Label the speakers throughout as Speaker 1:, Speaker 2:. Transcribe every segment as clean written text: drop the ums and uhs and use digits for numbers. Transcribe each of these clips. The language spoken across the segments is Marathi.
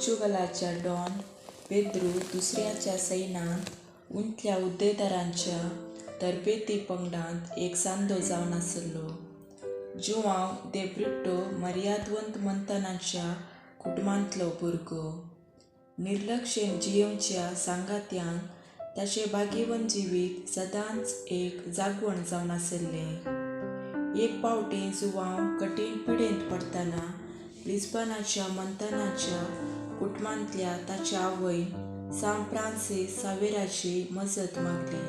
Speaker 1: पोर्चुगलाच्या डॉन पेद्रू दुसऱ्याच्या सैन्यान उंचल्या उद्देदारांच्या तरबेती पंगडांत एक सांदो जावन आसलो. जुआंव दे ब्रिटो मर्यादवंत मंथनाच्या कुटुंबांतलो भुरगो. निर्लक्षेन जियोवच्या सांगात्यान ताचें भाग्यवन जिवीत सदांच एक जागवण जावन आसलें. एक फावटी जुआंव कठीण पिडेंत पडटना लिस्बनाच्या मंथनाच्या कुटुंबांतल्या ताच्या आवयन सांव फ्रांसीस सावेराची मजत मागली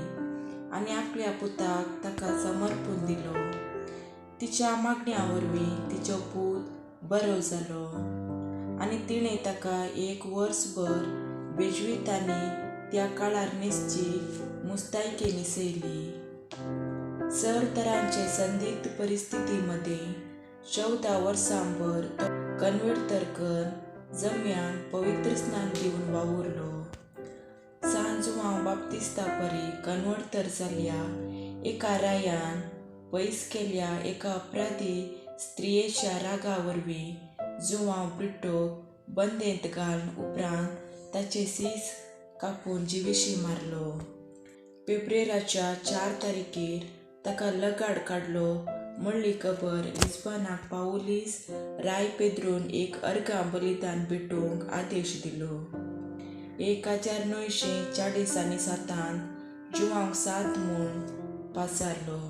Speaker 1: आनी आपल्या पुताक ताका समर्पून दिलो. तिच्या मागण्या वरवीं तिचो पूत बरो जालो आनी तिणें ताका एक वर्सभर बेजवीतांनी त्या काळार न्हेसची मुस्तायकी निसयली. सर तरांचे संदिग्ध परिस्थिती मदें 14 वर्सांभर तो कन्व्हर्तरकन जम्यान पवित्र स्नान दिवन वावुरलो. जुआंव बाप्तिस्ता परी कन्व्हर्तर जाल्ल्या एका रायान पयस केल्ल्या एका अपराधी स्त्रियेच्या रागा वरवीं जुआंव ब्रिटोक बंदेंत घालन उपरांत ताचें सीस कापून जिवेशी मारलो. फेब्रेराच्या 4 तारखेर ताका लगाड काडलो म्हणली खबर लिस्बनाक पावोलीस राय पेद्रोन एक अर्गां बलिदान भेटोवंक आदेश दिलो. 1947 जुआंव 7 म्हूण पासारलो.